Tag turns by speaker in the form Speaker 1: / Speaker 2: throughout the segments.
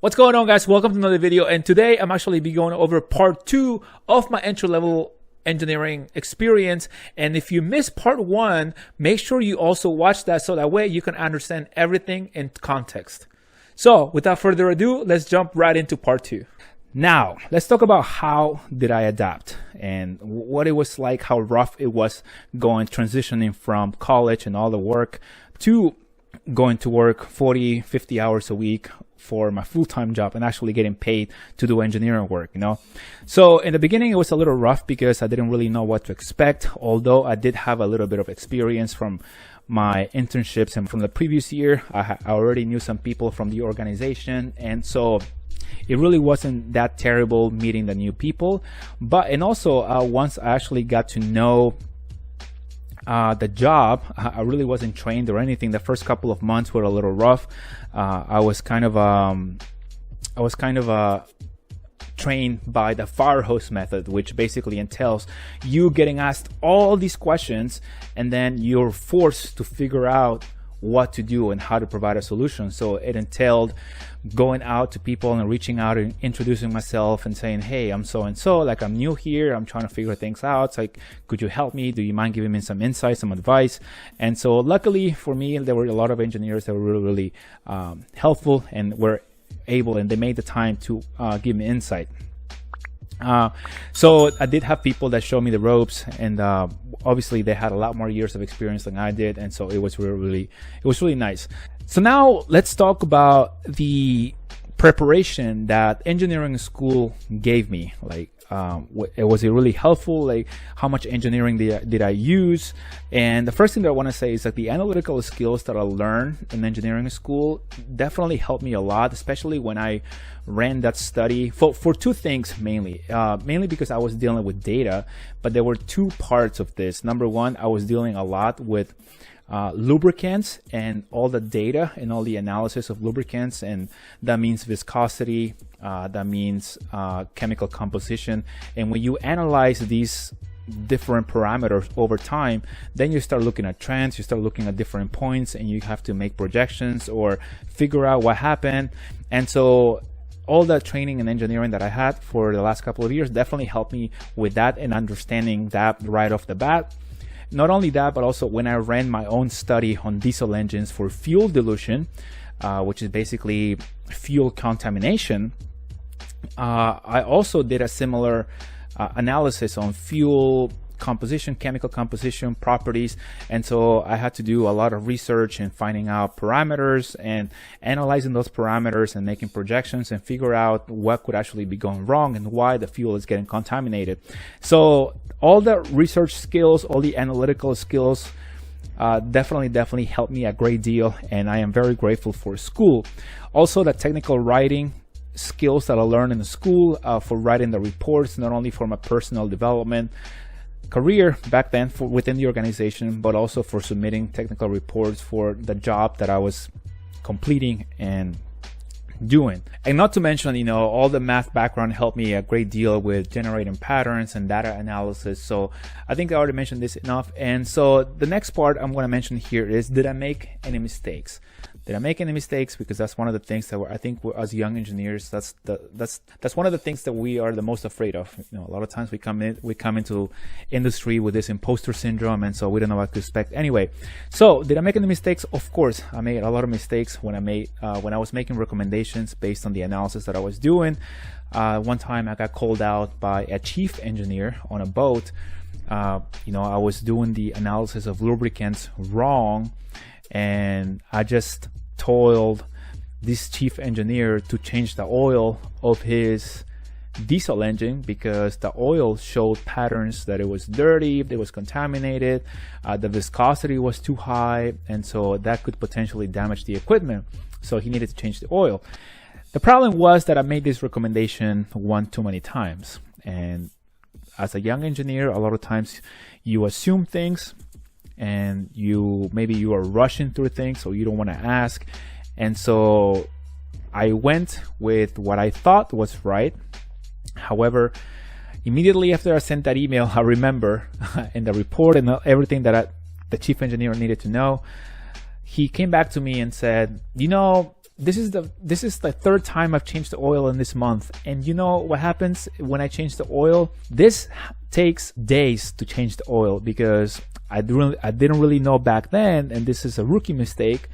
Speaker 1: What's going on, guys? Welcome to another video, and today I'm actually be going over part 2 of my entry-level engineering experience. And if you missed part 1, make sure you also watch that so that way you can understand everything in context. So without further ado, let's jump right into part 2. Now let's talk about how did I adapt and what it was like, how rough it was transitioning from college and all the work to going to work 40-50 hours a week for my full-time job and actually getting paid to do engineering work, So in the beginning, it was a little rough because I didn't really know what to expect, although I did have a little bit of experience from my internships and from the previous year. I already knew some people from the organization, and so it really wasn't that terrible meeting the new people. And also once I actually got to know the job, I really wasn't trained or anything. The first couple of months were a little rough. I was kind of trained by the fire hose method, which basically entails you getting asked all these questions and then you're forced to figure out what to do and how to provide a solution. So it entailed going out to people and reaching out and introducing myself and saying, hey, I'm so and so, like I'm new here, I'm trying to figure things out, so, like, could you help me? Do you mind giving me some insight, some advice? And so luckily for me, there were a lot of engineers that were really helpful and were able, and they made the time to give me insight. So I did have people that showed me the ropes, and obviously they had a lot more years of experience than I did, and so it was really nice. So now let's talk about the preparation that engineering school gave me. Like, was it really helpful? Like, how much engineering did I use? And the first thing that I want to say is that the analytical skills that I learned in engineering school definitely helped me a lot, especially when I ran that study for two things mainly. Mainly because I was dealing with data, but there were two parts of this. Number one, I was dealing a lot with lubricants and all the data and all the analysis of lubricants, and that means viscosity, that means chemical composition. And when you analyze these different parameters over time, then you start looking at trends, you start looking at different points, and you have to make projections or figure out what happened. And so all the training and engineering that I had for the last couple of years definitely helped me with that and understanding that right off the bat. Not only that, but also when I ran my own study on diesel engines for fuel dilution, which is basically fuel contamination, I also did a similar analysis on fuel composition, chemical composition, properties. And so I had to do a lot of research and finding out parameters and analyzing those parameters and making projections and figure out what could actually be going wrong and why the fuel is getting contaminated. So all the research skills, all the analytical skills definitely helped me a great deal, and I am very grateful for school. Also, the technical writing skills that I learned in the school for writing the reports, not only for my personal development career back then within the organization, but also for submitting technical reports for the job that I was completing and doing. And not to mention, all the math background helped me a great deal with generating patterns and data analysis. So I think I already mentioned this enough. And so the next part I'm going to mention here is, did I make any mistakes? Did I make any mistakes? Because that's one of the things that I think as young engineers, that's one of the things that we are the most afraid of. A lot of times we come into industry with this imposter syndrome, and so we don't know what to expect. Anyway, so did I make any mistakes? Of course, I made a lot of mistakes when I was making recommendations based on the analysis that I was doing. One time I got called out by a chief engineer on a boat. I was doing the analysis of lubricants wrong, and I just told this chief engineer to change the oil of his diesel engine because the oil showed patterns that it was dirty, it was contaminated, the viscosity was too high, and so that could potentially damage the equipment. So he needed to change the oil. The problem was that I made this recommendation one too many times, and as a young engineer, a lot of times you assume things, and maybe you are rushing through things, so you don't want to ask. And so I went with what I thought was right. However, immediately after I sent that email, I remember in the report and everything that the chief engineer needed to know, he came back to me and said, this is the third time I've changed the oil in this month, and you know what happens when I change the oil? This takes days to change the oil because I didn't really know back then, and this is a rookie mistake,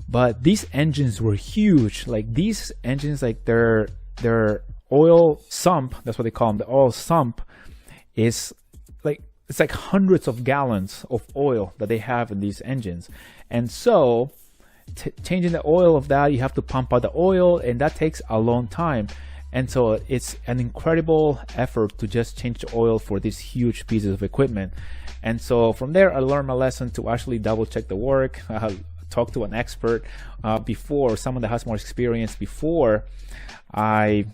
Speaker 1: but these engines were huge. Like these engines, like their oil sump, that's what they call them, the oil sump is like, it's like hundreds of gallons of oil that they have in these engines. And so changing the oil of that, you have to pump out the oil, and that takes a long time. And so it's an incredible effort to just change the oil for these huge pieces of equipment. And so from there, I learned my lesson to actually double check the work, talk to an expert before, someone that has more experience before I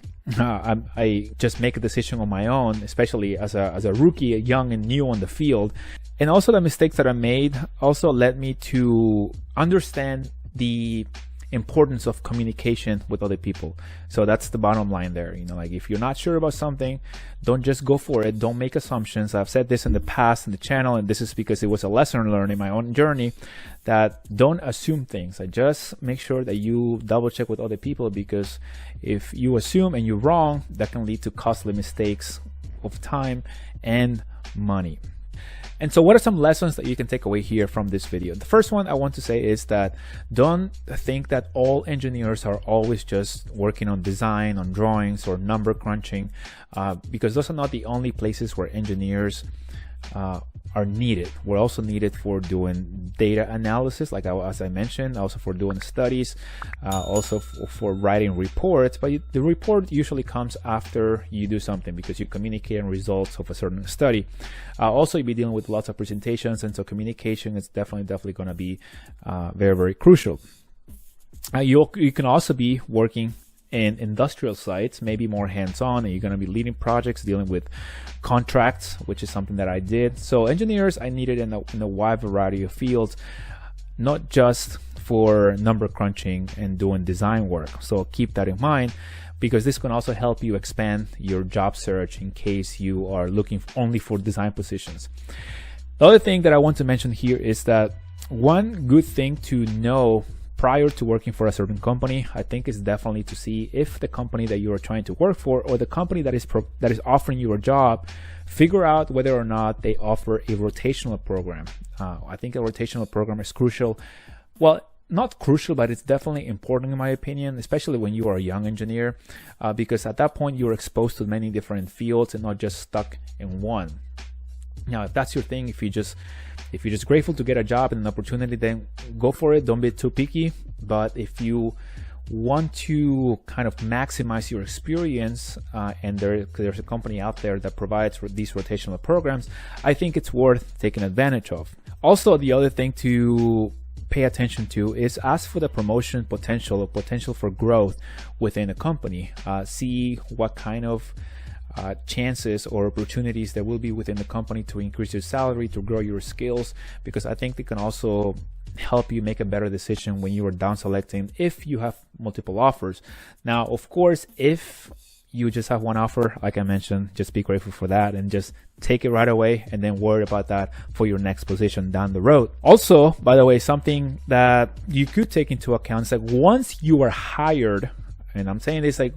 Speaker 1: just make a decision on my own, especially as a rookie, young and new on the field. And also the mistakes that I made also led me to understand the importance of communication with other people. So that's the bottom line there. You know, like if you're not sure about something, don't just go for it. Don't make assumptions. I've said this in the past in the channel, and this is because it was a lesson learned in my own journey, that don't assume things. I just make sure that you double check with other people, because if you assume and you're wrong, that can lead to costly mistakes of time and money. And so what are some lessons that you can take away here from this video? The first one I want to say is that don't think that all engineers are always just working on design, on drawings, or number crunching, because those are not the only places where engineers are needed. We're also needed for doing data analysis, like as I mentioned, also for doing studies, also for writing reports. But the report usually comes after you do something, because you communicate on results of a certain study. Also, you'll be dealing with lots of presentations, and so communication is definitely going to be very crucial. You can also be working in industrial sites, maybe more hands-on, and you're going to be leading projects, dealing with contracts, which is something that I did. So engineers I needed in a wide variety of fields, not just for number crunching and doing design work. So keep that in mind, because this can also help you expand your job search in case you are looking only for design positions. The other thing that I want to mention here is that one good thing to know prior to working for a certain company, I think, is definitely to see if the company that you are trying to work for, or the company that is offering you a job, figure out whether or not they offer a rotational program. I think a rotational program is crucial. Well, not crucial, but it's definitely important in my opinion, especially when you are a young engineer, because at that point you're exposed to many different fields and not just stuck in one. Now, if that's your thing, if you're just grateful to get a job and an opportunity, then go for it. Don't be too picky. But if you want to kind of maximize your experience, and there's a company out there that provides these rotational programs, I think it's worth taking advantage of. Also, the other thing to pay attention to is ask for the promotion potential, or potential for growth within a company. See what kind of chances or opportunities there will be within the company to increase your salary, to grow your skills, because I think they can also help you make a better decision when you are down selecting if you have multiple offers. Now, of course, if you just have one offer, like I mentioned, just be grateful for that and just take it right away, and then worry about that for your next position down the road. Also, by the way, something that you could take into account is like, once you are hired, and I'm saying this like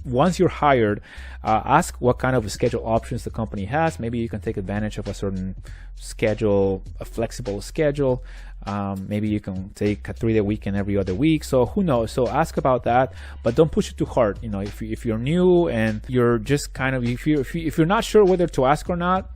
Speaker 1: once you're hired, ask what kind of schedule options the company has. Maybe you can take advantage of a certain schedule, a flexible schedule. Maybe you can take a 3-day weekend every other week. So who knows? So ask about that, but don't push it too hard. You know, if you're new and you're just kind of, if you're not sure whether to ask or not,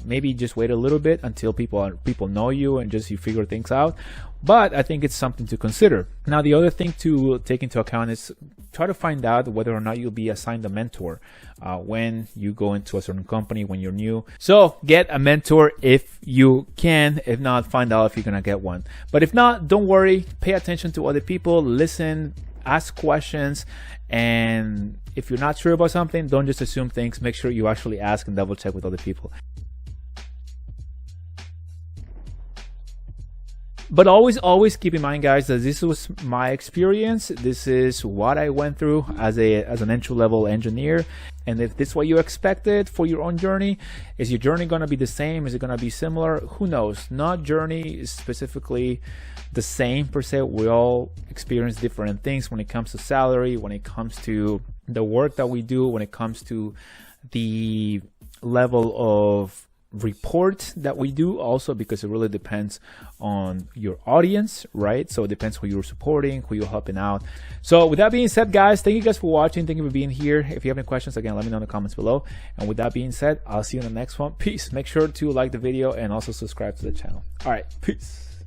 Speaker 1: maybe just wait a little bit until people know you and just you figure things out. But I think it's something to consider. Now, the other thing to take into account is try to find out whether or not you'll be assigned a mentor when you go into a certain company, when you're new. So get a mentor if you can. If not, find out if you're gonna get one. But if not, don't worry. Pay attention to other people, listen, ask questions, and if you're not sure about something, don't just assume things. Make sure you actually ask and double check with other people. But always keep in mind, guys, that this was my experience. This is what I went through as an entry-level engineer. And if this is what you expected for your own journey, is your journey going to be the same? Is it going to be similar? Who knows? Not journey is specifically the same per se. We all experience different things when it comes to salary, when it comes to the work that we do, when it comes to the level of report that we do, also because it really depends on your audience, right? So it depends who you're supporting, who you're helping out. So with that being said, guys, thank you guys for watching. Thank you for being here. If you have any questions, again, let me know in the comments below. And with that being said, I'll see you in the next one. Peace. Make sure to like the video and also subscribe to the channel. All right, peace.